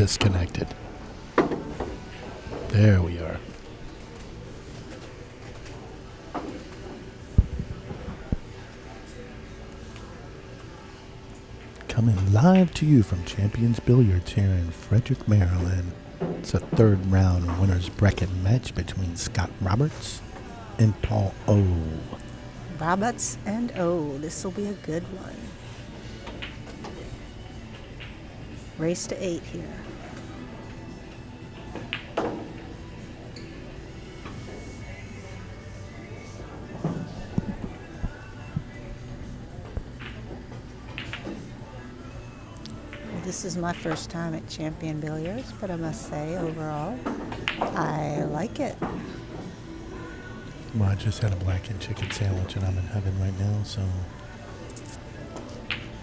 disconnected. There we are. Coming live to you from Champions Billiards here in Frederick, Maryland. It's a third round winners bracket match between Scott Roberts and Paul O. Roberts and O. This will be a good one. Race to 8 here. This is my first time at Champion Billiards, but I must say, overall, I like it. Well, I just had a blackened chicken sandwich and I'm in heaven right now, so...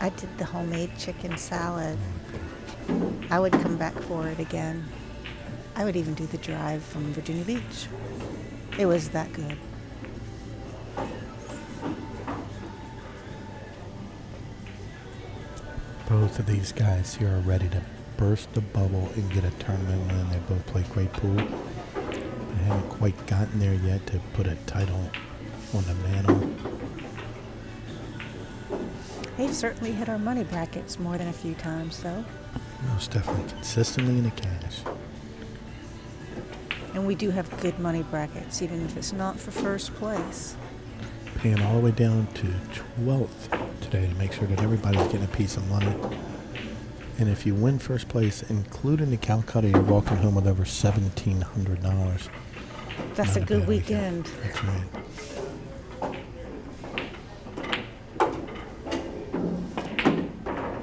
I did the homemade chicken salad. I would come back for it again. I would even do the drive from Virginia Beach. It was that good. Both of these guys here are ready to burst the bubble and get a tournament win. They both play great pool. They haven't quite gotten there yet to put a title on the mantle. They've certainly hit our money brackets more than a few times, though. Most definitely consistently in the cash. And we do have good money brackets, even if it's not for first place. Paying all the way down to 12th today to make sure that everybody's getting a piece of money. And if you win first place, including the Calcutta, you're walking home with over $1,700. That's a good weekend. That's right.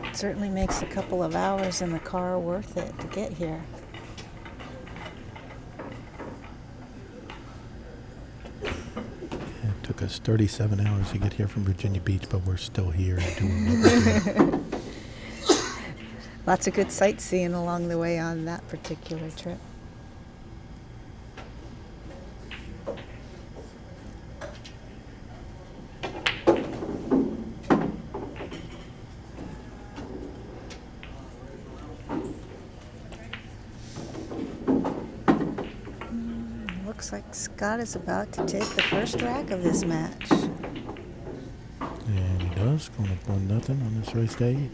It certainly makes a couple of hours in the car worth it to get here. It took us 37 hours to get here from Virginia Beach, but we're still here and doing what we're doing. Lots of good sightseeing along the way on that particular trip. Looks like Scott is about to take the first rack of this match. And he does, going up 1-0 on this race day.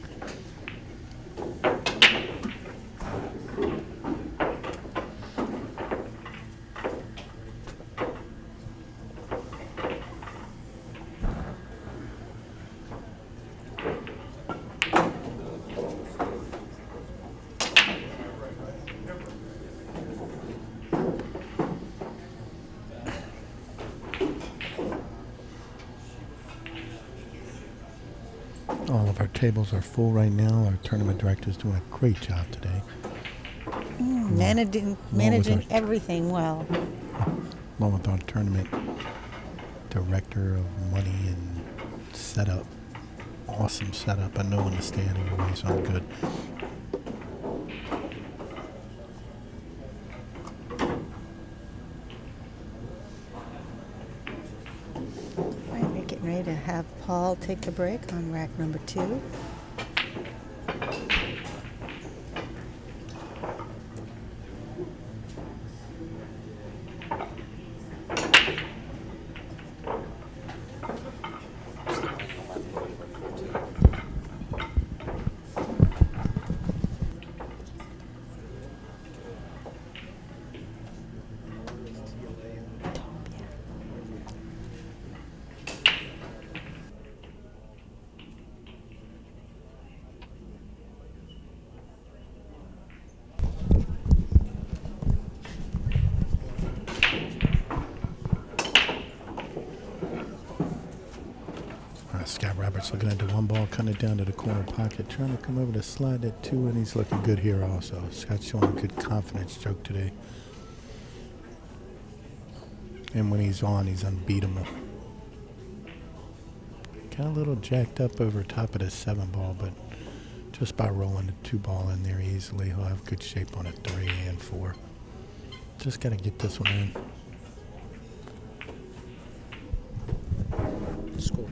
All of our tables are full right now. Our tournament director's doing a great job today. Managing everything well. Along with our tournament director of money and setup. Awesome setup. I know when to stay out of your way, so I'm good. Ready to have Paul take the break on rack number 2. Scott Roberts looking at the one ball, cutting it down to the corner pocket, trying to come over to slide that 2, and he's looking good here also. Scott's showing a good confidence stroke today. And when he's on, he's unbeatable. Got a little jacked up over top of the 7 ball, but just by rolling the 2 ball in there easily, he'll have good shape on a 3 and 4. Just got to get this one in. Score.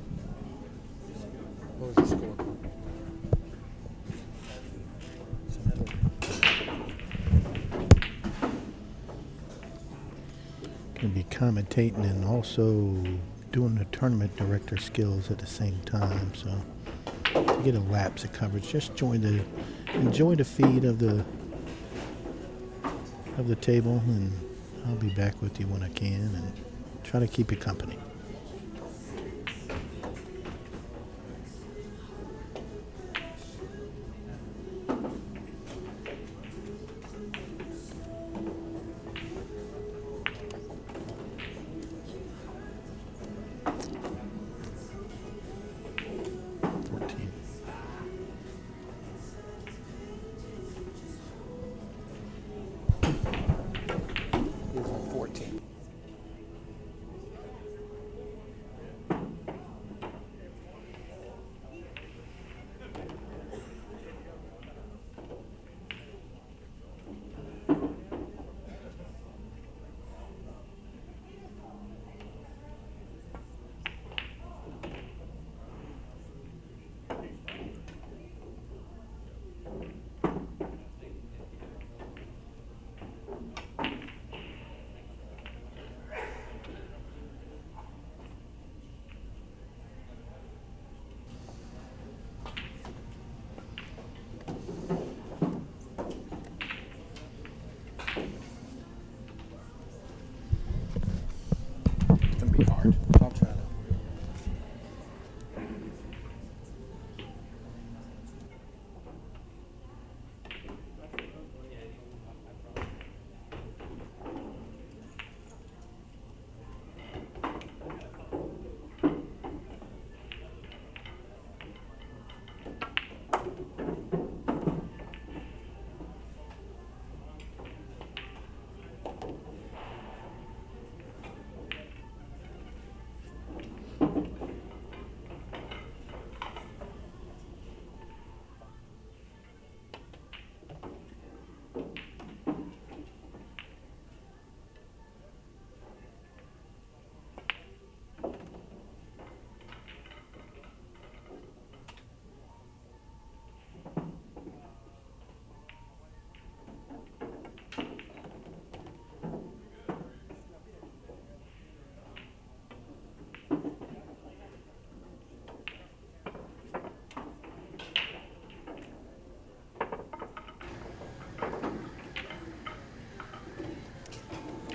What was the score? commentating and also doing the tournament director skills at the same time. So to get a lapse of coverage, just enjoy the feed of the table, and I'll be back with you when I can and try to keep you company.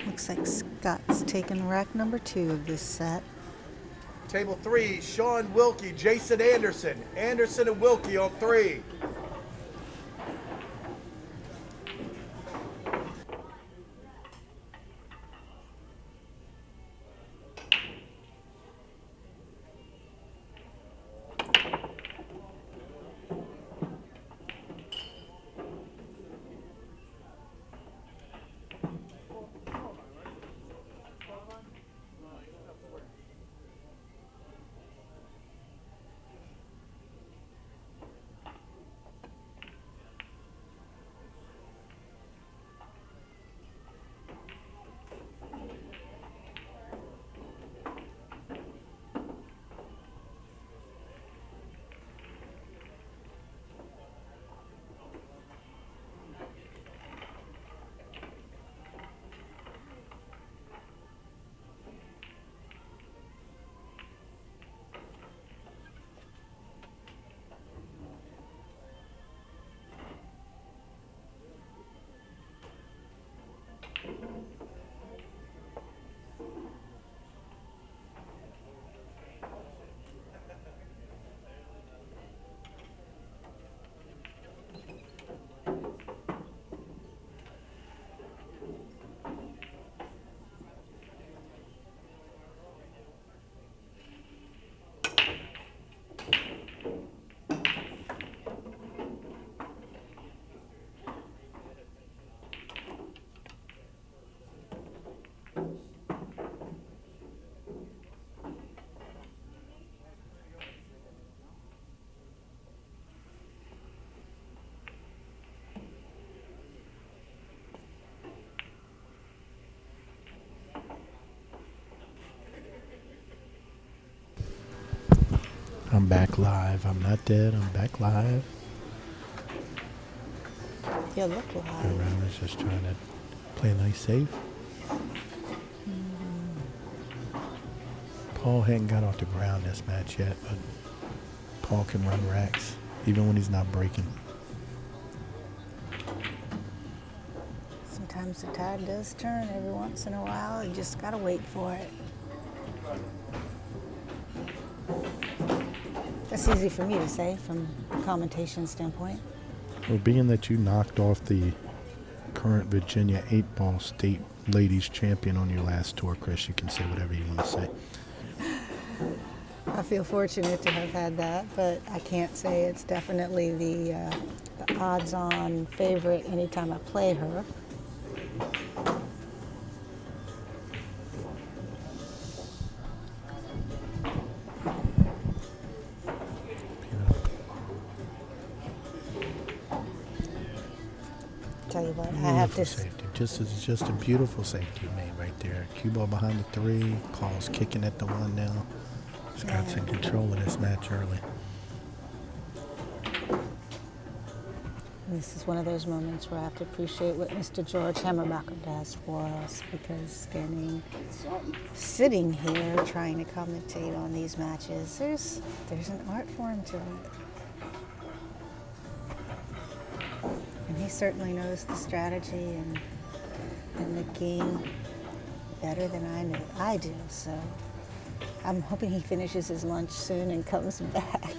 Looks like Scott's taken rack number 2 of this set. Table 3, Sean Wilkie, Jason Anderson. Anderson and Wilkie on 3. I'm back live. I'm not dead. I'm back live. You look live. I was just trying to play nice safe. Paul hadn't got off the ground this match yet, but Paul can run racks, even when he's not breaking. Sometimes the tide does turn every once in a while. You just gotta wait for it. That's easy for me to say from a commentation standpoint. Well, being that you knocked off the current Virginia 8-ball state ladies champion on your last tour, Chris, you can say whatever you want to say. I feel fortunate to have had that, but I can't say it's definitely the odds-on favorite anytime I play her. Tell you what, I have to. Safety. Just a beautiful safety made right there. Cue ball behind the 3. Paul's kicking at the 1 now. Scott's in control of this match early. This is one of those moments where I have to appreciate what Mr. George Hammerbacher does for us, because sitting here trying to commentate on these matches, there's an art form to it. And he certainly knows the strategy and the game better than I do. So I'm hoping he finishes his lunch soon and comes back.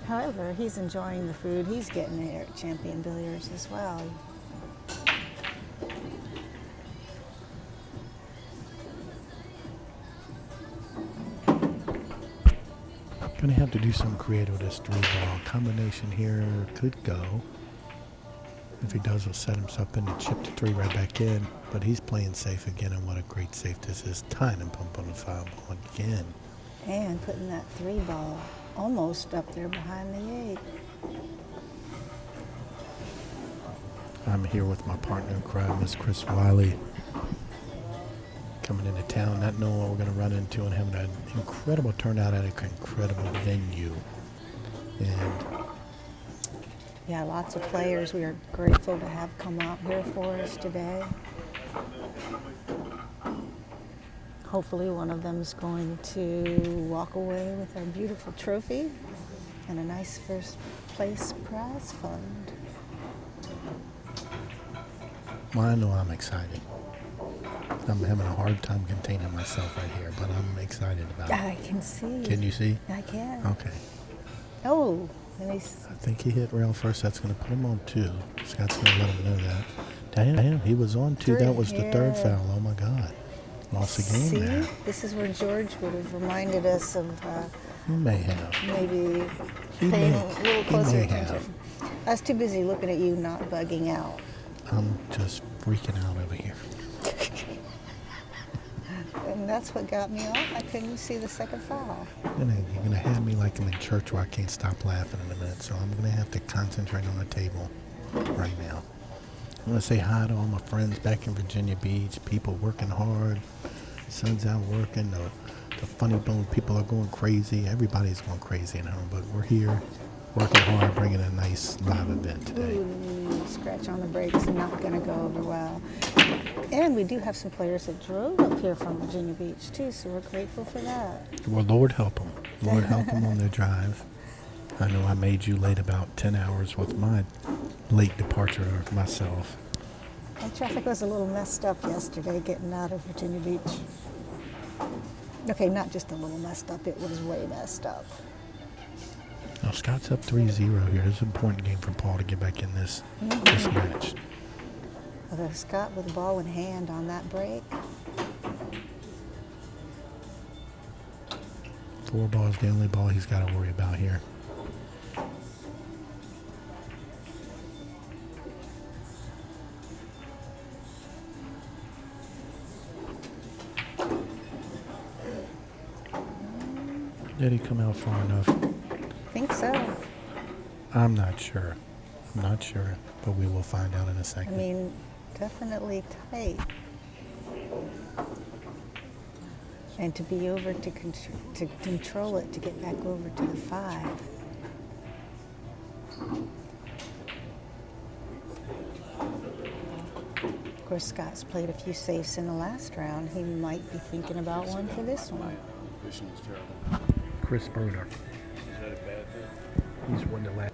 However, he's enjoying the food he's getting here at Champion Billiards as well. Gonna have to do some creative with this 3-ball. Combination here could go. If he does, he'll set himself in and chip the 3 right back in. But he's playing safe again, and what a great save this is. Tying and pump on the 5-ball again. And putting that 3-ball almost up there behind the 8. I'm here with my partner in crime, Miss Chris Wylie. Coming into town, not knowing what we're going to run into, and having an incredible turnout at an incredible venue. And yeah, lots of players we are grateful to have come out here for us today. Hopefully one of them is going to walk away with a beautiful trophy and a nice first place prize fund. well, I know I'm excited. I'm having a hard time containing myself right here, but I'm excited about it. I can see. Can you see? I can. Okay. Oh, and he's I think he hit rail first. That's going to put him on 2. Scott's going to let him know that. Damn, he was on 2. That was the 3rd Yeah. foul. Oh, my God. Lost the game see, there. this is where George would have reminded us of He may have. maybe He paying may- a little he closer may attention. have. I was too busy looking at you, not bugging out. I'm just freaking out over here. And that's what got me off. I couldn't see the second foul. You're gonna have me like I'm in church where I can't stop laughing in a minute, so I'm gonna have to concentrate on the table right now. I'm gonna say hi to all my friends back in Virginia Beach, people working hard, sun's out working, the funny bone people are going crazy, everybody's going crazy at home, but we're here working hard, bringing a nice live event today. Ooh, scratch on the brakes, not going to go over well. And we do have some players that drove up here from Virginia Beach too, so we're grateful for that. Well, Lord help them. Lord help them on their drive. I know I made you late about 10 hours with my late departure myself. And traffic was a little messed up yesterday getting out of Virginia Beach. Okay, not just a little messed up, it was way messed up. Now Scott's up 3-0 here. It's an important game for Paul to get back in this match. Although Scott with the ball in hand on that break. 4 balls, the only ball he's got to worry about here. Did he come out far enough? I think so. I'm not sure. But we will find out in a I second. mean, definitely tight. And to be over to control it, to get back over to the 5. Of course, Scott's played a few safes in the last round. He might be thinking about one for this one. Fishing is terrible. Chris Bruder. Is that a bad thing? He's won the last.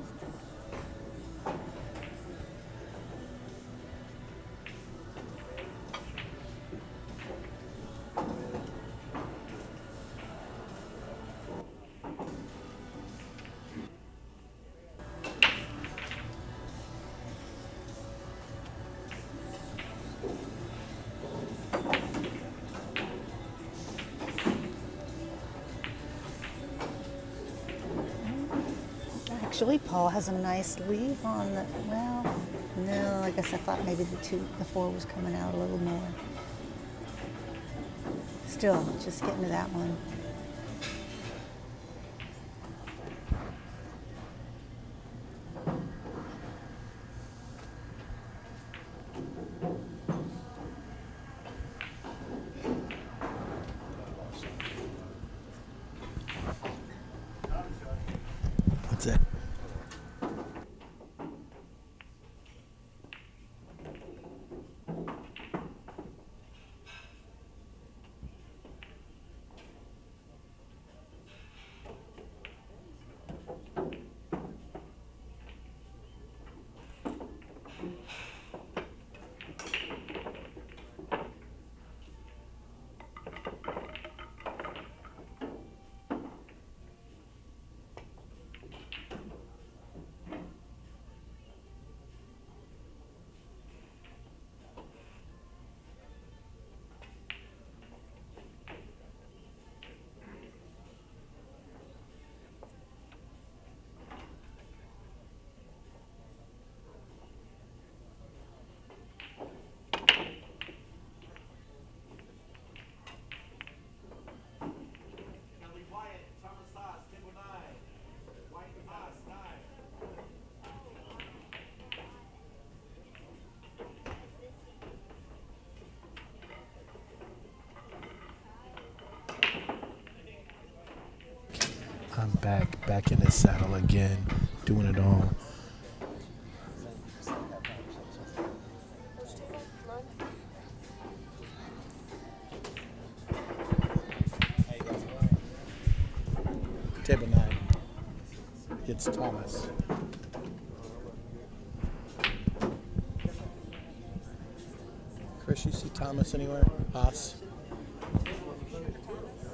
Actually, Paul has a nice lead on the, well, no, I guess I thought maybe the 4 was coming out a little more. Still, just getting to that one. That's it. I'm back in this saddle again, doing it all. Table 9. It's Thomas. Chris, you see Thomas anywhere? Haas?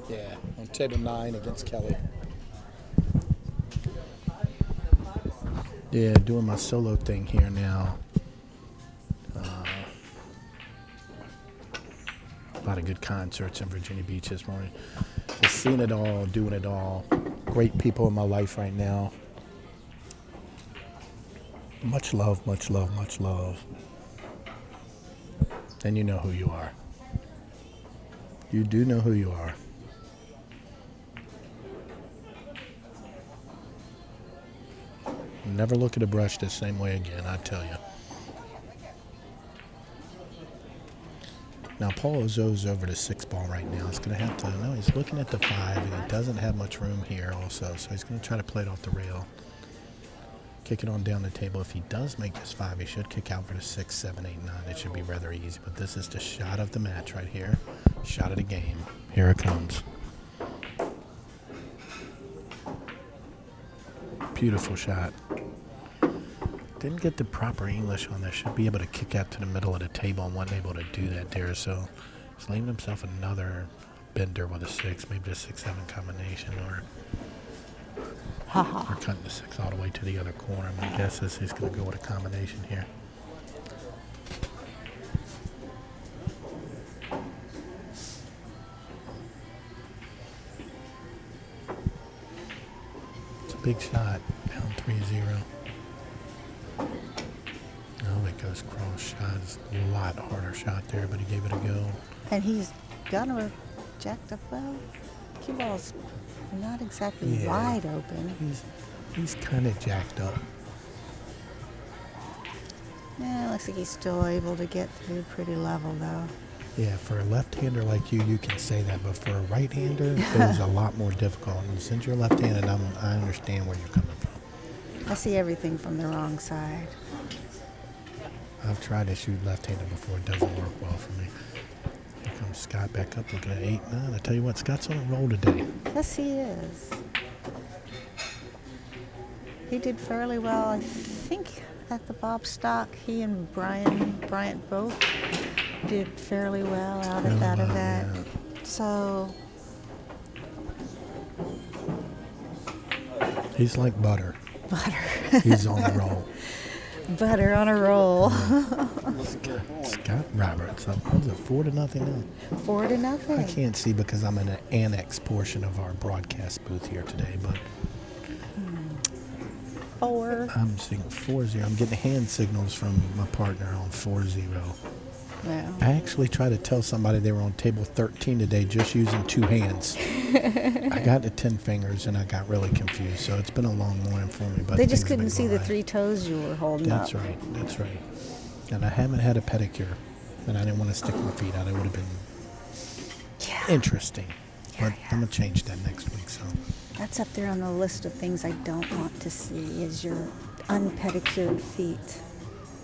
Yeah, on table 9 against Kelly. Yeah, doing my solo thing here now. A lot of good concerts in Virginia Beach this morning. Just seeing it all, doing it all. Great people in my life right now. Much love, much love, much love. And you know who you are. You do know who you are. Never look at a brush the same way again, I tell you. Now, Paul Ozone's over the 6 ball right now. He's going to have to, no, he's looking at the 5, and he doesn't have much room here also, so he's going to try to play it off the rail. Kick it on down the table. If he does make this 5, he should kick out for the 6, 7, 8, 9. It should be rather easy, but this is the shot of the match right here. Shot of the game. Here it comes. Beautiful shot. Didn't get the proper English on this. Should be able to kick out to the middle of the table and wasn't able to do that there. So he's leaving himself another bender with a 6, maybe a 6-7 combination, or cutting the 6 all the way to the other corner. My guess is he's going to go with a combination here. It's a big shot, down 3-0. Oh, it goes cross shot. It's a lot harder shot there, but he gave it a go. And he's gonna jacked up well. Cue ball's not exactly wide open. He's kind of jacked up. Yeah, looks like he's still able to get through pretty level though. Yeah, for a left-hander like you can say that, but for a right-hander, it was a lot more difficult. And since you're left-handed, I understand where you're coming from. I see everything from the wrong side. I've tried to shoot left-handed before. It doesn't work well for me. Here comes Scott back up looking at 8-9. I tell you what, Scott's on a roll today. Yes, he is. He did fairly well. I think at the Bob Stock, he and Bryant both did fairly well out at that event. Yeah. So, He's like butter. butter. He's on the roll. Butter on a roll. Scott Roberts up. What was it, 4-0 now? 4-0. I can't see because I'm in an annex portion of our broadcast booth here today, but 4. I'm seeing 4-0. I'm getting hand signals from my partner on 4-0. Well, I actually tried to tell somebody they were on table 13 today just using 2 hands. I got to 10 fingers and I got really confused, so it's been a long morning for me. But they just things have couldn't been see going the right. 3 toes you were holding That's up. right. That's right. And I haven't had a pedicure, and I didn't want to stick my feet out. It would have been Yeah. interesting. But yeah. I'm going to change that next week. So That's up there on the list of things I don't want to see is your unpedicured feet.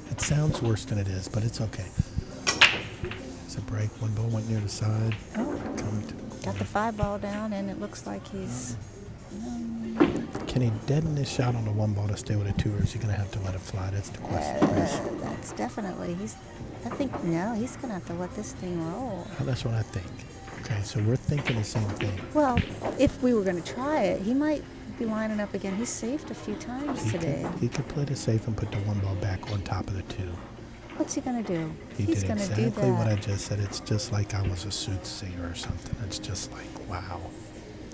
it sounds worse than it is, but it's okay. It's a break. One ball went near the side. Oh, Coming to the got the 5 ball down, and it looks like he's... Can he deaden his shot on the 1 ball to stay with a 2, or is he going to have to let it fly? That's the question, Chris. That's definitely... I think, no, he's going to have to let this thing roll. That's what I think. Okay, so we're thinking the same thing. Well, if we were going to try it, he might be lining up again. He's saved a few times today. He could play the safe and put the 1 ball back on top of the 2. What's he going to do? He He's did going to do exactly what I that. just said. It's just like I was a soothsayer or something. It's just like, wow.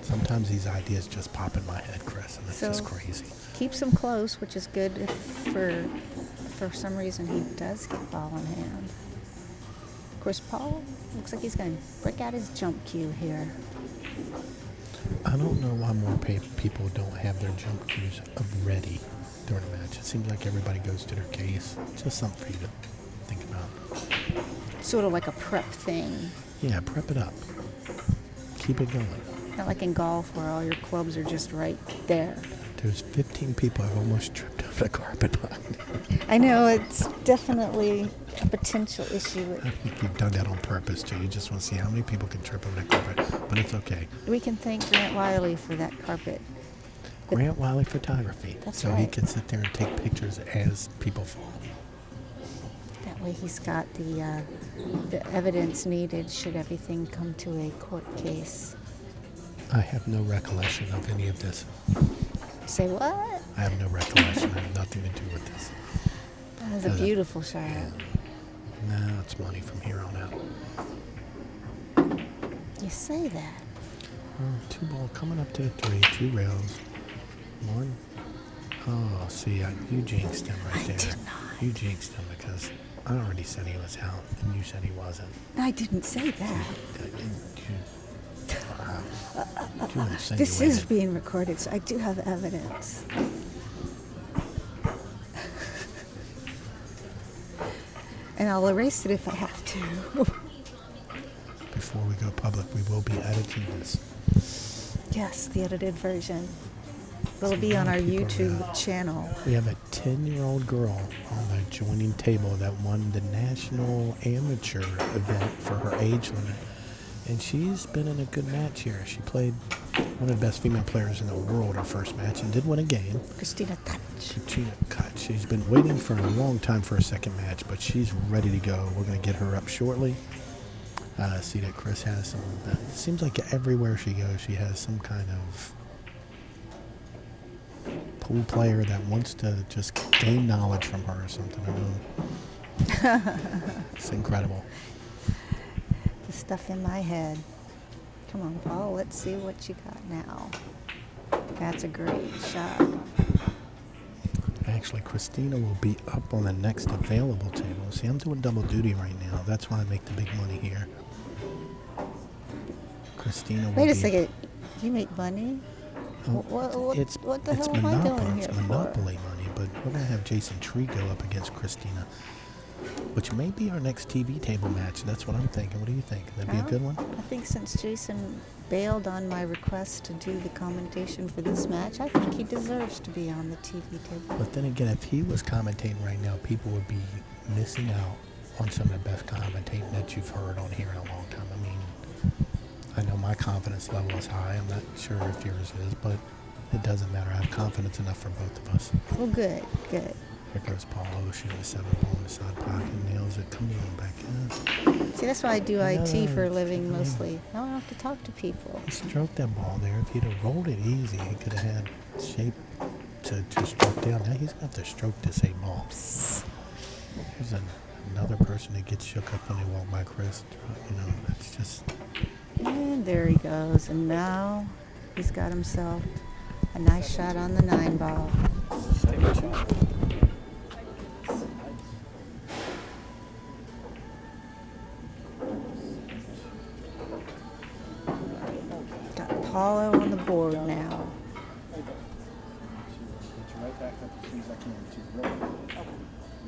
Sometimes these ideas just pop in my head, Chris, and it's So- just crazy. Keeps him close, which is good if for some reason he does get ball in hand. Of course, Paul looks like he's going to break out his jump cue here. I don't know why more people don't have their jump cues ready during a match. It seems like everybody goes to their case. It's just something for you to think about. Sort of like a prep thing. Yeah, prep it up. Keep it going. Not like in golf where all your clubs are just right there. There's 15 people I've almost tripped over the carpet behind. I know it's definitely a potential issue. I think you've done that on purpose, too. You just want to see how many people can trip over the carpet, but it's okay. We can thank Grant Wylie for that carpet. Grant Wylie Photography. That's so he right. can sit there and take pictures as people fall. That way he's got the evidence needed should everything come to a court case. I have no recollection of any of this. Say what? I have no recollection. I have nothing to do with this. That was a beautiful shot. No, it's money from here on out. You say that. 2 ball coming up to the 3, 2 rails. 1. Oh, see, you jinxed him right there. did not. You jinxed him because I already said he was out, and you said he wasn't. I didn't say that. You This is being recorded, so I do have evidence. And I'll erase it if I have to. Before we go public, we will be editing this. Yes, the edited version. Will be on our YouTube channel. We have a 10-year-old girl on the adjoining table that won the national amateur event for her age limit. And she's been in a good match here. She played one of the best female players in the world her first match and did win a game. Christina Touch. Katrina Cut. She's been waiting for a long time for a second match, but she's ready to go. We're going to get her up shortly. See that Chris has some. It seems like everywhere she goes, she has some kind of pool player that wants to just gain knowledge from her or something. I don't know. It's incredible. The stuff in my head. Come on, Paul, let's see what you got now. That's a great shot. Actually, Christina will be up on the next available table. See, I'm doing double duty right now. That's why I make the big money here. Christina will Wait a be- second. You make money? Oh, What the it's hell am I doing It's here for? Monopoly money, but we're going to have Jason Tree go up against Christina. which may be our next TV table match. That's what I'm thinking. What do you think? That'd be a good one? I think since Jason bailed on my request to do the commentation for this match, I think he deserves to be on the TV table. But then again, if he was commentating right now, people would be missing out on some of the best commentating that you've heard on here in a long time. I mean, I know my confidence level is high. I'm not sure if yours is, but it doesn't matter. I have confidence enough for both of us. Well, good, good. Here goes Paul Ocean, the 7-ball in the side pocket, nails it. Come on, back in. See, that's why I do IT for a living come on. mostly. Now I don't have to talk to people. He stroked that ball there. If he'd have rolled it easy, he could have had shape to stroke down. Now he's got to stroke this 8-ball. There's another person that gets shook up when they walk by Chris. You know, that's just... And there he goes. And now he's got himself a nice shot on the 9-ball. Got Paulo on the board now. Right back up as soon as I can, too. Really.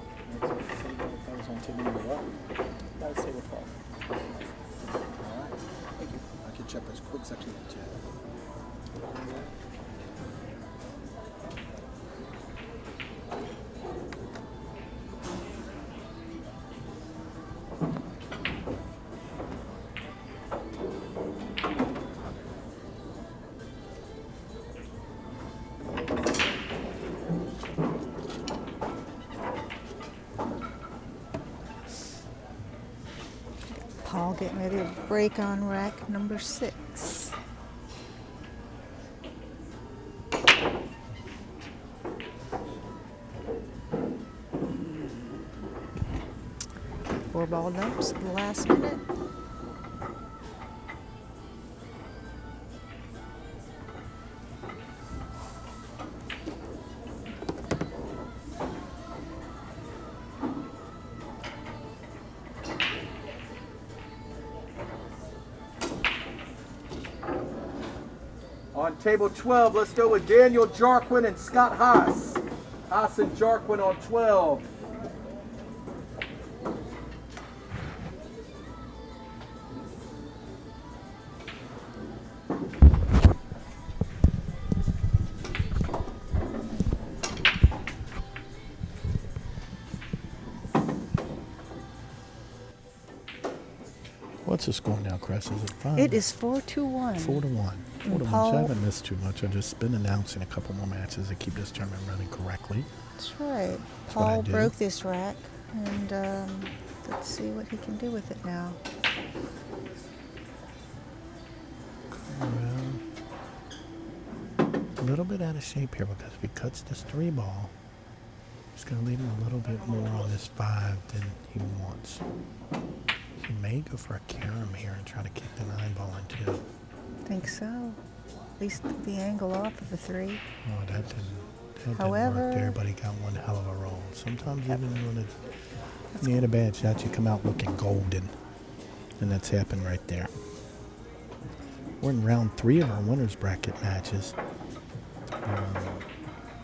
That was on TV number what? That was table 12. All right. Thank you. I can check as quick as I can. Paul getting ready to break on rack number 6. Four ball dumps at the last minute. On table 12, let's go with Daniel Jarquin and Scott Haas. Haas and Jarquin on 12. What's the score now, Chris? Is it 5? It is 4-1. 4-1. 4-1. Paul- So I haven't missed too much. I've just been announcing a couple more matches to keep this tournament running correctly. That's right. That's what I Paul do. broke this rack, and let's see what he can do with it now. Well, a little bit out of shape here because if he cuts this 3-ball, it's going to leave him a little bit more on this 5 than he wants. He may go for a carom here and try to kick the 9-ball in 2. Think so. At least the angle off of a 3. Oh, that didn't However- work there, but he got one hell of a roll. Sometimes even when you hit a bad shot, you come out looking golden. And that's happened right there. We're in round 3 of our winners bracket matches.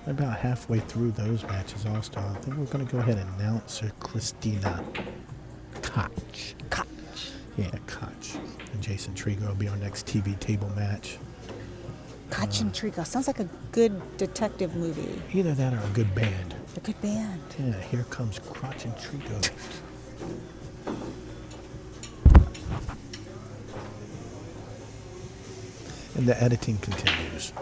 About halfway through those matches also. I think we're going to go ahead and announce Christina Koch. Koch. Yeah, Koch. And Jason Trigger will be our next TV table match. Koch and Trico. Sounds like a good detective movie. Either that or a good band. A good band. Yeah, here comes Crotch and Trico. And the editing continues.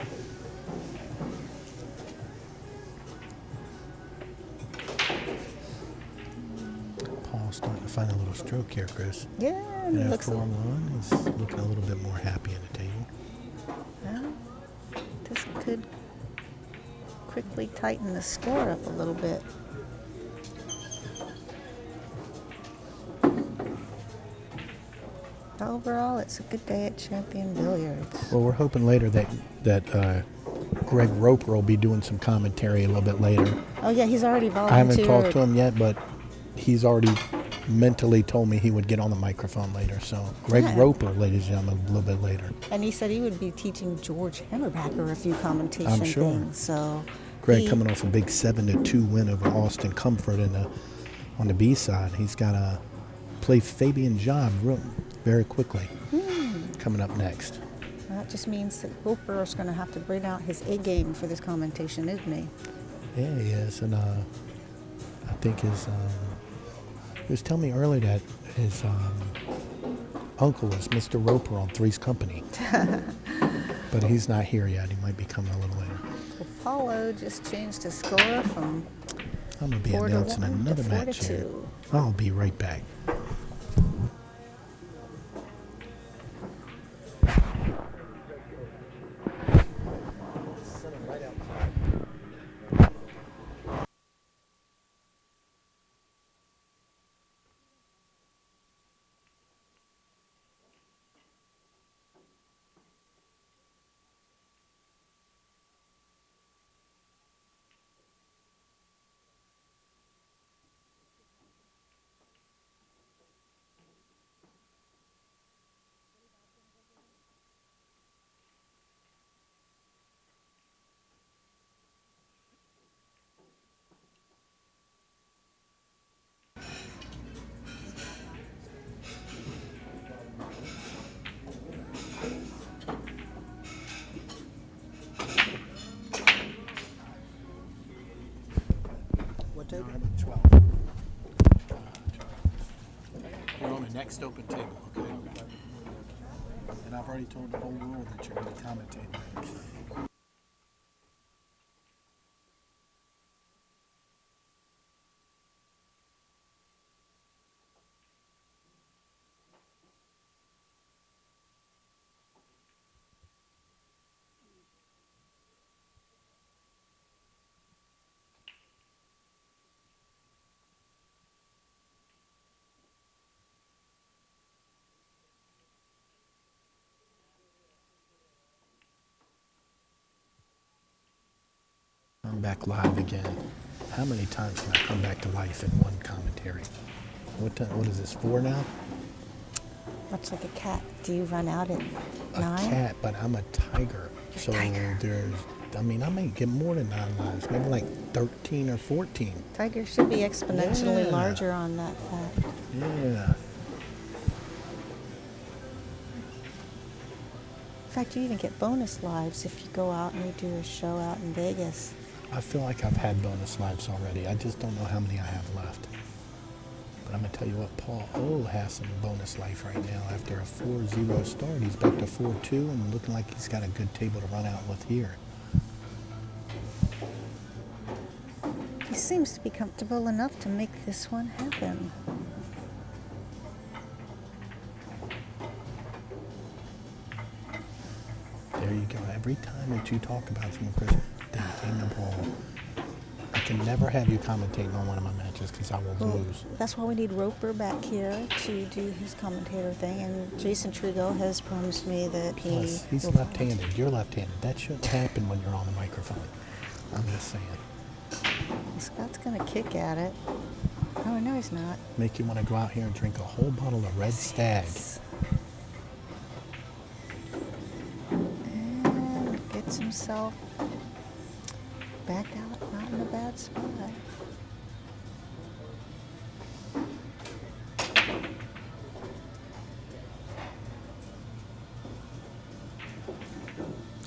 Paul's starting to find a little stroke here, Chris. Yeah, And it at looks 4-1, he's looking a little bit more happy at the table. well, this could quickly tighten the score up a little bit. Overall, it's a good day at Champion Billiards. Well, we're hoping later that Greg Roper will be doing some commentary a little bit later. Oh yeah, he's already volunteered. I haven't talked to him yet, but he's already mentally told me he would get on the microphone later. So Greg Yeah. Roper, ladies and gentlemen, a little bit later. And he said he would be teaching George Hammerbacher a few commentation I'm sure. things. So Greg he- coming off a big 7-2 win over Austin Comfort on the B side. He's got to play Fabian Job very quickly coming up next. That just means that Roper is going to have to bring out his A game for this commentation, isn't he? Yeah, he is. And I think he was telling me earlier that his uncle is Mr. Roper on Three's Company. But he's not here yet. He might be coming a little later. Apollo just changed his score from I'm going to be 4-1 announcing to another 4-2. match here. I'll be right back. What No, open? I'm at 12. You're on the next open table, okay? And I've already told the whole world that you're going to commentate. I'm back live again. How many times can I come back to life in one commentary? What is this, 4 now? Much like a cat. Do you run out at A 9? cat, but I'm a tiger. You're a So tiger. I may get more than 9 lives, maybe like 13 or 14. Tiger should be exponentially Yeah. larger on that fact. Yeah. In fact, you even get bonus lives if you go out and you do a show out in Vegas. I feel like I've had bonus lives already. I just don't know how many I have left. But I'm going to tell you what, Paul O has some bonus life right now. After a 4-0 start, he's back to 4-2 and looking like he's got a good table to run out with here. He seems to be comfortable enough to make this one happen. There you go. Every time that you talk about someone, Chris, thinking the ball. I can never have you commentating on one of my matches because I will Well, lose. that's why we need Roper back here to do his commentator thing. And Jason Trigo has promised me that he Plus, he's will- left-handed. You're left-handed. That shouldn't happen when you're on the microphone. I'm just saying. Scott's gonna kick at it. Oh, no, he's not. Make you want to go out here and drink a whole bottle of Red Stag. Yes. And gets himself back out, not in a bad spot.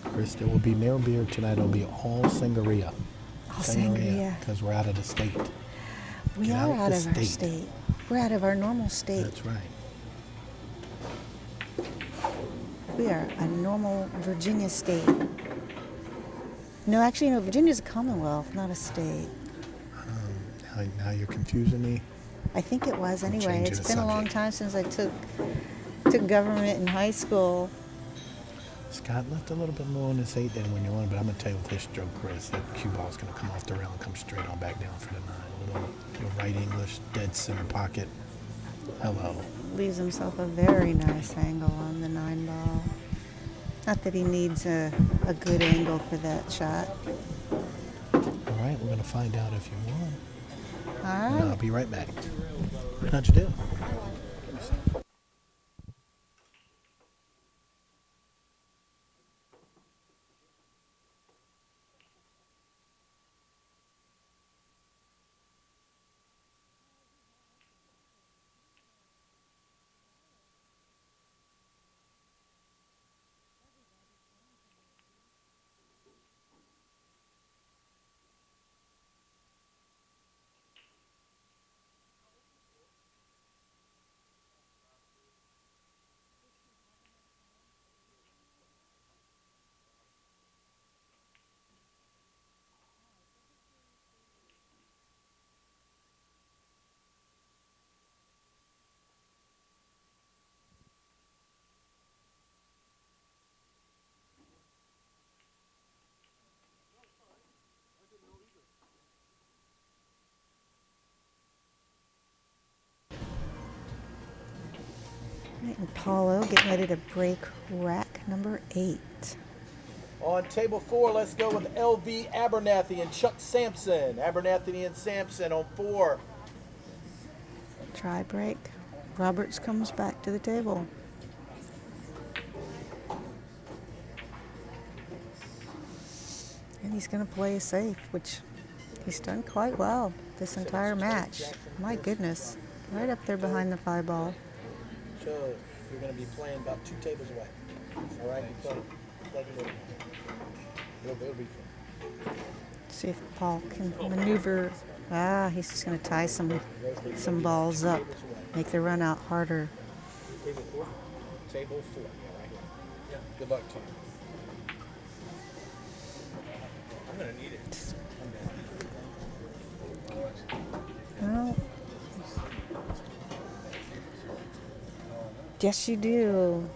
Chris, there will be no beer tonight. It'll be all sangria. All sangria. Because we're out of the state. We Get are out out the of our state. state. We're out of our normal state. That's right. We are a normal Virginia state. No, actually, no, Virginia's a commonwealth, not a state. Now you're confusing me. I think it was anyway. changing It's the been a long subject. time since I took government in high school. Scott left a little bit more on this 8 than when you're on, but I'm going to tell you with this stroke, Chris, that cue ball's going to come off the rail and come straight on back down for the 9. Little right English, dead center pocket. Hello. Leaves himself a very nice angle on the 9 ball. Not that he needs a good angle for that shot. All right, we're going to find out if you won. All And I'll right. be right back. How'd you do? Right, and Paulo getting ready to break rack number 8. On table 4, let's go with LV Abernathy and Chuck Sampson. Abernathy and Sampson on 4. Try break. Roberts comes back to the table. And he's going to play safe, which he's done quite well this entire match. My goodness. Right up there behind the 5-ball. So you're going to be playing about 2 tables away. All right, you play like a little. It'll be fun. See if Paul can maneuver. He's just going to tie some balls up, make the run out harder. Table 4? Table 4, yeah, right here. Yeah. Good luck to you. I'm going to need it. Well, yes, you do.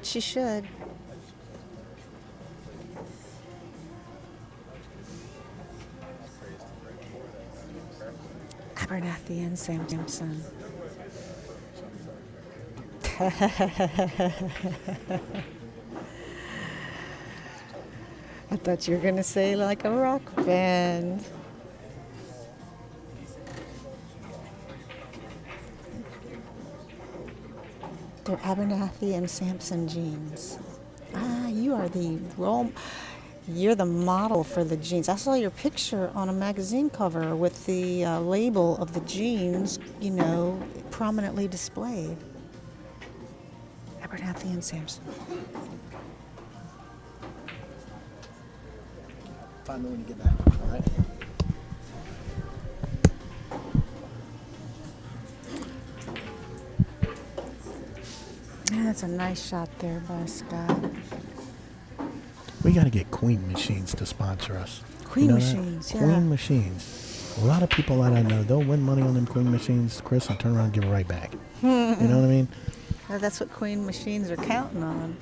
She should. Abernathy and Sampson. I thought you were going to say like a rock band. They're Abernathy and Sampson jeans. You are the you're the model for the jeans. I saw your picture on a magazine cover with the label of the jeans, prominently displayed. Abernathy and Sampson. Find me when you get back, all right? Yeah, that's a nice shot there by Scott. We got to get Queen Machines to sponsor us. Queen You know Machines, that? yeah. Queen Machines. A lot of people that I know, they'll win money on them Queen Machines, Chris, and turn around and give it right back. You know what I mean? That's what Queen Machines are counting on.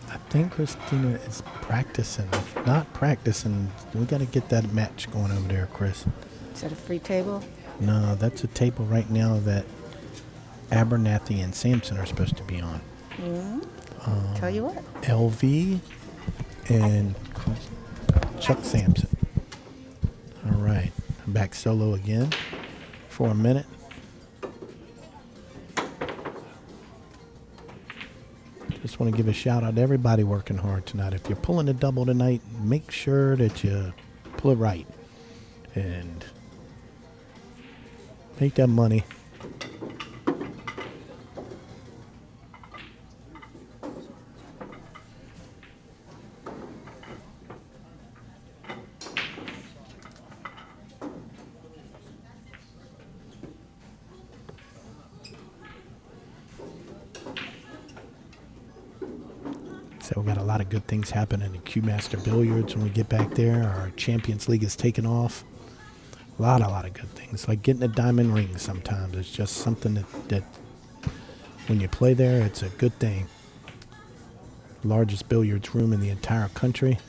I think Christina is practicing. If not practicing, we got to get that match going over there, Chris. Is that a free table? No, that's a table right now that Abernathy and Sampson are supposed to be on. Tell you what. LV and Chuck Sampson. All right. I'm back solo again for a minute. Just want to give a shout out to everybody working hard tonight. If you're pulling a double tonight, make sure that you pull it right and make that money. So we got a lot of good things happening in Q Master Billiards when we get back there. Our Champions League is taking off. A lot of good things. Like getting a diamond ring sometimes. It's just something that when you play there, it's a good thing. Largest billiards room in the entire country.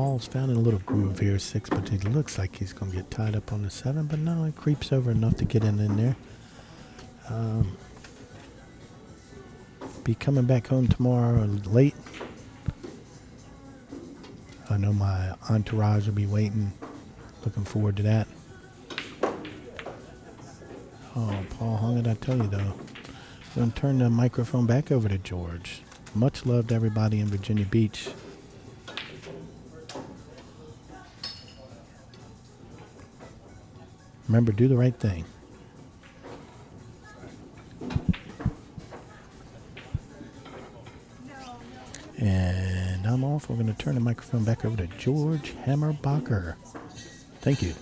Paul's found a little groove here, 6, but it looks like he's going to get tied up on the 7, but no, it creeps over enough to get in there. Be coming back home tomorrow late. I know my entourage will be waiting. Looking forward to that. Oh, Paul, how did I tell you, though? I'm going to turn the microphone back over to George. Much love to everybody in Virginia Beach. Remember, do the right thing. And I'm off. We're going to turn the microphone back over to George Hammerbacher. Thank you.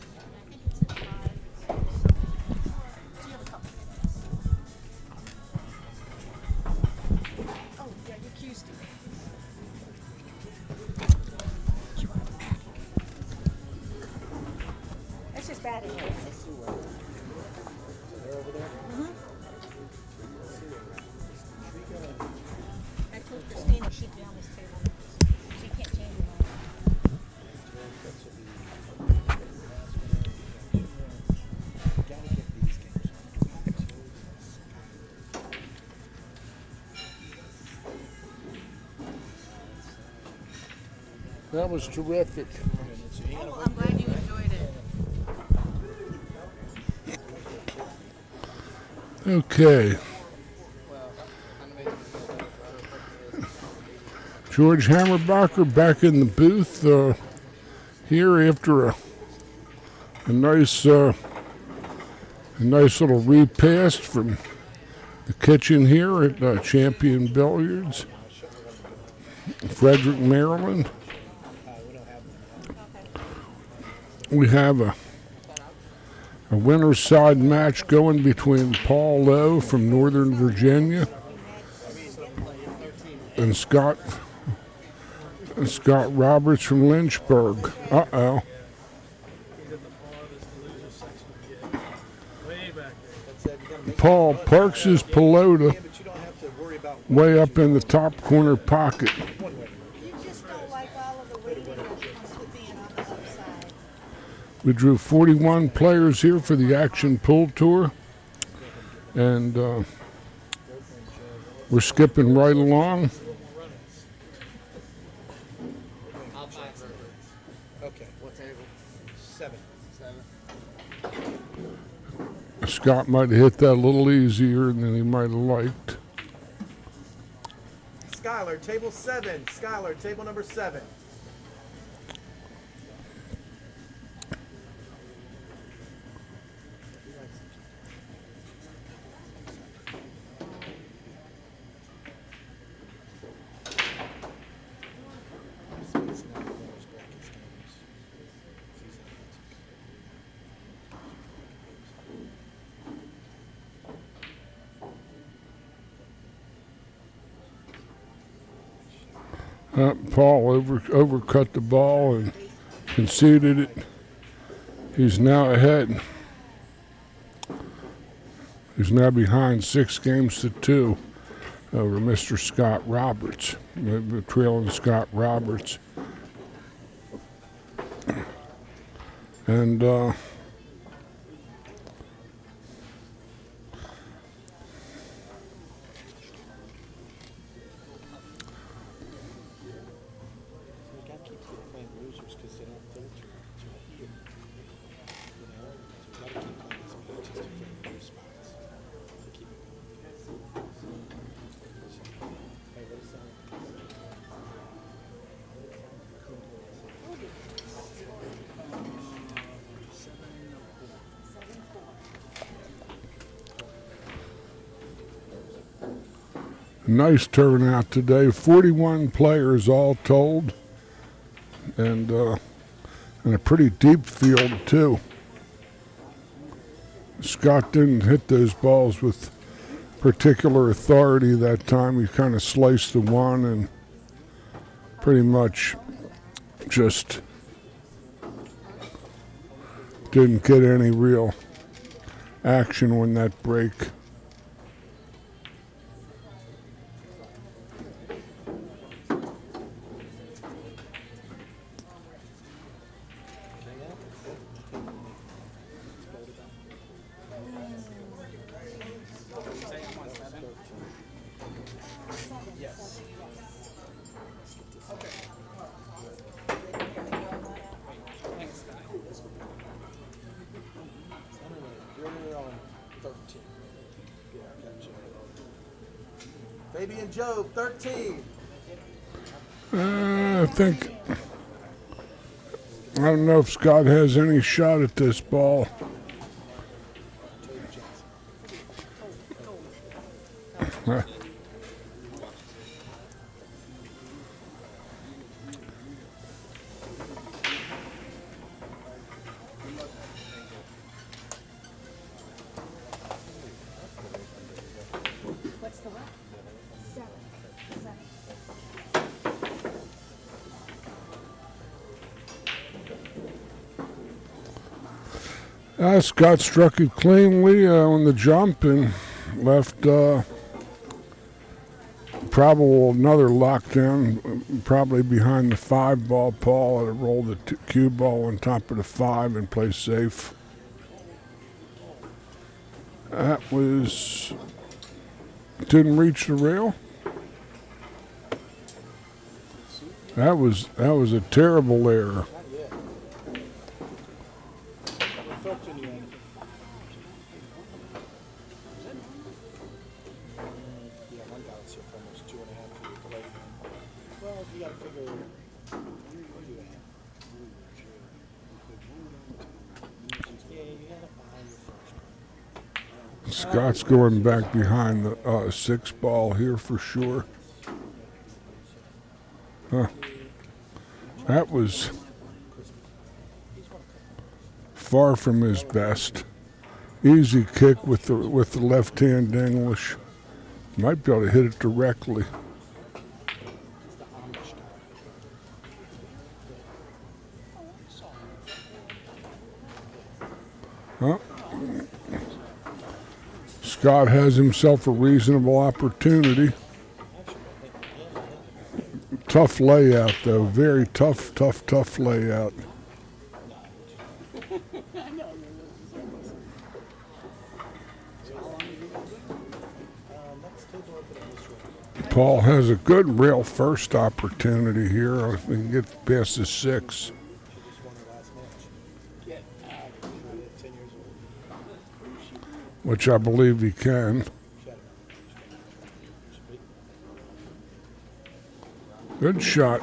That's just bad enough. I told Christina she'd be on this table. She can't change her mind. That was terrific. Oh, I'm glad you enjoyed it. Okay. George Hammerbacher back in the booth here after a nice little repast from the kitchen here at Champion Billiards, Frederick, Maryland. We have a winner's side match going between Paul Lowe from Northern Virginia and Scott Roberts from Lynchburg. Uh-oh. Paul parks his pelota way up in the top corner pocket. You just don't like all of the waiting that comes with being on the outside. We drew 41 players here for the Action Pool Tour, and we're skipping right along. Okay. What table? 7. Scott might have hit that a little easier than he might have liked. Skylar, table 7. Skylar, table number 7. Paul overcut the ball and conceded it. He's now ahead. He's now behind 6-2 over Mr. Scott Roberts, trailing Scott Roberts. And nice turnout today, 41 players all told, and a pretty deep field too. Scott didn't hit those balls with particular authority that time. He kind of sliced the one and pretty much just didn't get any real action on that break. 13. Yeah, I got you. Fabian Job, 13. I think, I don't know if Scott has any shot at this ball. What's the what? 7. Scott struck it cleanly on the jump and left probable another lockdown, probably behind the 5 ball. Paul had rolled the cue ball on top of the 5 and play safe. That was, didn't reach the rail. That was a terrible error. Well, you gotta figure. Yeah, you gotta buy your first. Scott's going back behind the 6 ball here for sure. That was far from his best. Easy kick with the left hand English. Might be able to hit it directly. Scott has himself a reasonable opportunity. Tough layout, though. Very tough layout. Paul has a good rail first opportunity here if we can get past the 6. Which I believe he can. Good shot.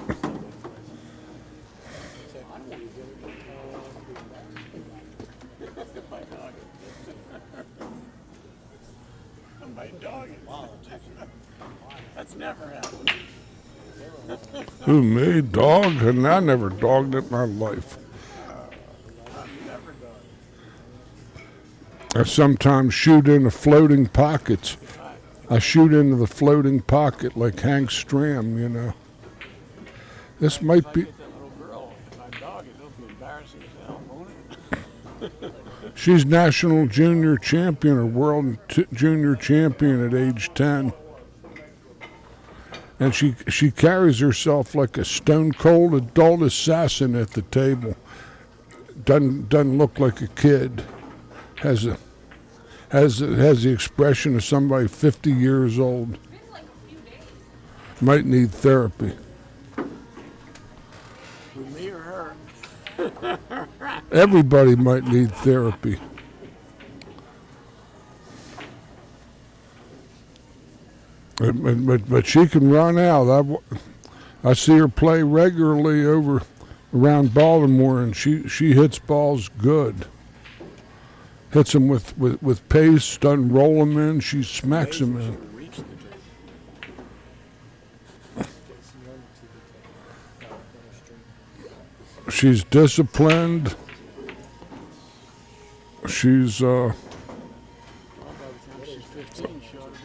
That's never happened. Who, me? Dog? And I never dogged it in my life. I sometimes shoot into floating pockets. I shoot into the floating pocket like Hank Stram, you know. This might be... She's national junior champion or world junior champion at age 10. And she carries herself like a stone-cold adult assassin at the table. Doesn't look like a kid. Has the expression of somebody 50 years old. Might need therapy. Me or her? Everybody might need therapy. But she can run out. I see her play regularly over around Baltimore, and she hits balls good. Hits them with pace, doesn't roll them in, she smacks them in. She's disciplined. She's a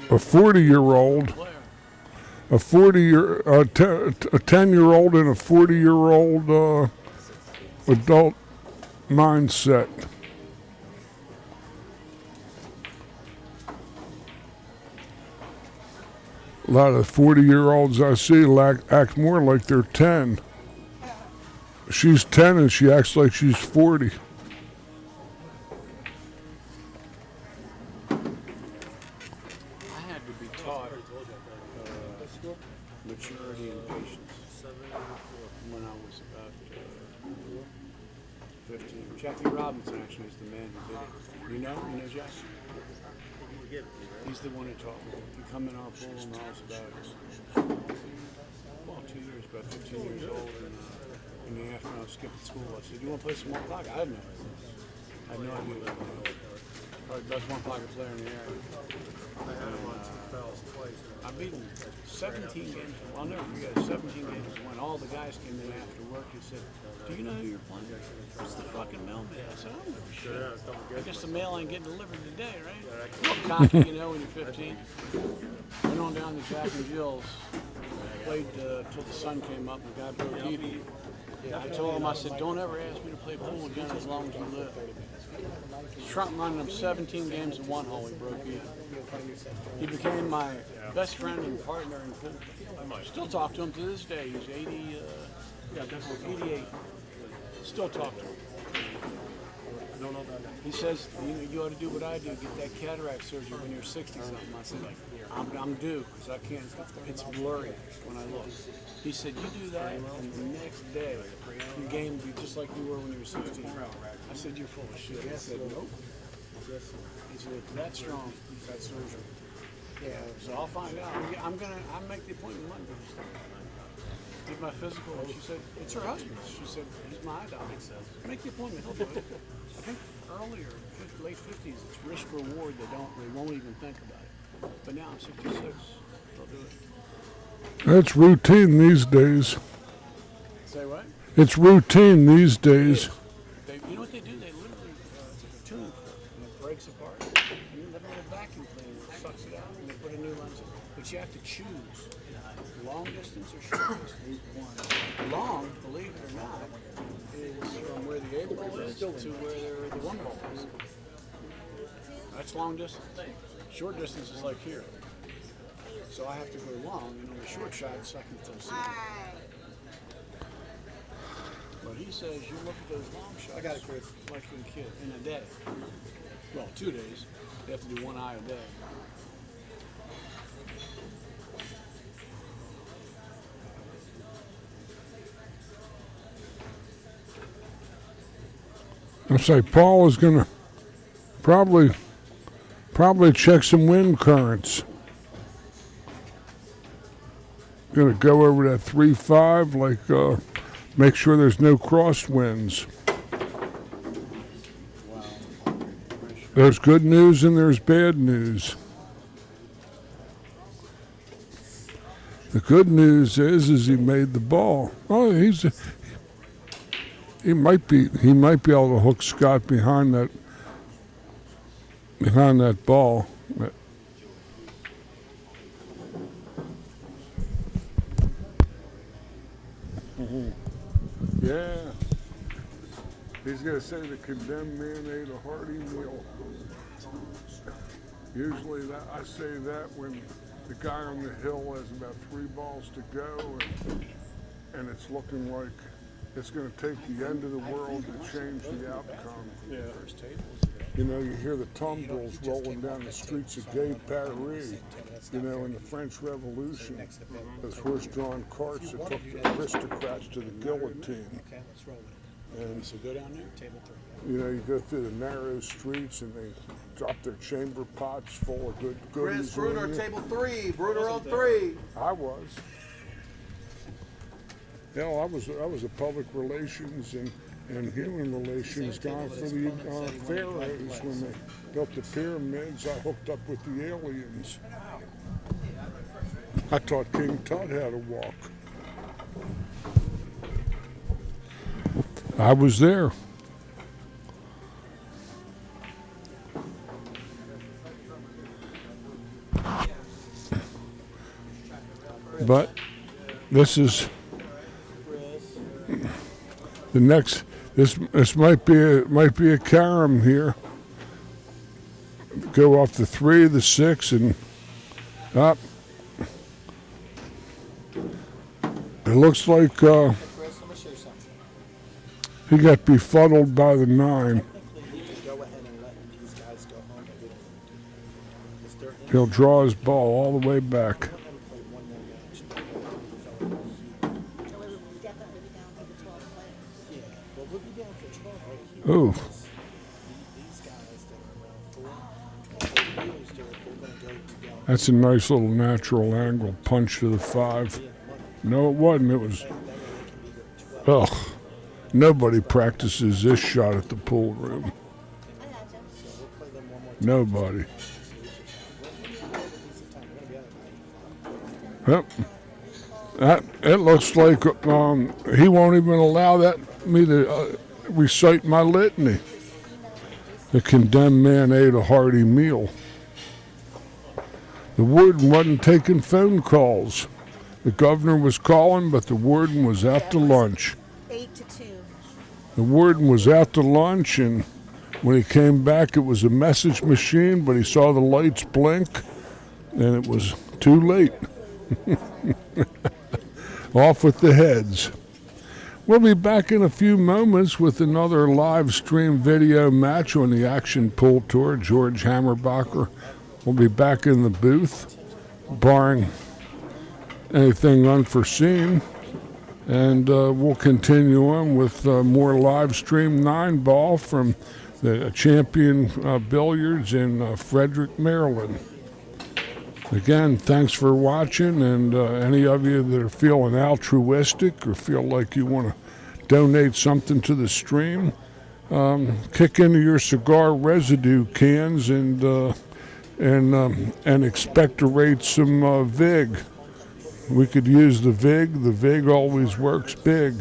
40-year-old, a 10-year-old and a 40-year-old adult mindset. A lot of 40-year-olds I see act more like they're 10. She's 10 and she acts like she's 40. I had to be taught maturity and patience when I was about 15. Jackie Robinson actually is the man who did it. You know Jack? He's the one who taught me. He come in our pool and I was about, 2 years, about 15 years old. And in the afternoon, I was skipping school. I said, "Do you want to play some one pocket?" I had no idea. I had no idea. Probably the best one pocket player in the area. I've beaten 17 games. I'll never forget 17 games when all the guys came in after work and said, "Do you know who you're playing?" It's the fucking mailman. I said, "I don't give a shit. I guess the mail ain't getting delivered today, right?" Cocky, you know, when you're 15. Went on down to Jack and Jill's. Played till the sun came up and the guy broke even. I told him, I said, "Don't ever ask me to play pool again as long as you live." Front running him 17 games in one hole, he broke even. He became my best friend and partner in pool. I still talk to him to this day. He's 88. Still talk to him. He says, "You ought to do what I do, get that cataract surgery when you're 60-something. I said, I'm due, because I can't, it's blurry when I look. He said, "You do that, and the next day, your game will be just like you were when you were 16. I said, "You're full of shit." He said, "Nope." He said, "That strong, that surgery." Yeah, so I'll find out. I'll make the appointment Monday. Did my physical, and she said, "It's her husband." She said, "He's my eye doctor. Make the appointment, he'll do it." I think earlier, late 50s, it's risk reward. They won't even think about it. But now I'm 66, they'll do it. That's routine these days. Say what? It's routine these days. You know what they do? They literally take a tuning fork and it breaks apart. And then they have a little vacuum cleaner that sucks it out and they put a new lens in. But you have to choose long distance or short distance. Long, believe it or not, is from where the 8 ball is to where the 1 ball is. That's long distance. Short distance is like here. So I have to go long, and on the short shots, I can still see. But he says you look at those long shots. I got it, Chris. Like a kid in a day. Well, 2 days. You have to do 1 eye a day. I say Paul is going to probably check some wind currents. Going to go over that 3-5, like make sure there's no crosswinds. Wow. There's good news and there's bad news. The good news is he made the ball. Oh, he might be able to hook Scott behind that ball. Yeah. He's going to say the condemned man ate a hearty meal. Usually I say that when the guy on the hill has about 3 balls to go and it's looking like it's going to take the end of the world to change the outcome. Yeah. You know, you hear the tumbrils rolling down the streets of Gay Paris, you know, in the French Revolution, those horse-drawn carts that took the aristocrats to the guillotine. And So go down there, table 3. you know, you go through the narrow streets and they drop their chamber pots full of good goodies. Chris Bruner, on you. table 3. Bruner on 3. I was. You know, I was a public relations and human relations guy for the pharaohs. When they built the pyramids, I hooked up with the aliens. I taught King Tut how to walk. I was there. But this is the next. This might be a carom here. Go off the 3, the 6, and up. It looks like Chris, let me show you something. he got befuddled by the 9. Technically, you can go ahead and let these guys go home and get it. He'll draw his ball all the way back. So we will definitely be down to the 12 players. Yeah, well, we'll be down for 12 right Oh, These guys that are around 4, they're going to go together. that's a nice little natural angle punch to the 5. No, it wasn't. It was. Ugh. Nobody practices this shot at the pool room. Nobody. Yep. It looks like he won't even allow me to recite my litany. The condemned man ate a hearty meal. The warden wasn't taking phone calls. The governor was calling, but the warden was out to lunch. 8 to 2. The warden was out to lunch, and when he came back, it was a message machine, but he saw the lights blink, and it was too late. Off with the heads. We'll be back in a few moments with another live stream video match on the Action Pool Tour. George Hammerbacher will be back in the booth, barring anything unforeseen. And we'll continue on with more live stream 9-ball from the champion Billiards in Frederick, Maryland. Again, thanks for watching, and any of you that are feeling altruistic or feel like you want to donate something to the stream, kick into your cigar residue cans and expectorate some VIG. We could use the VIG. The VIG always works big.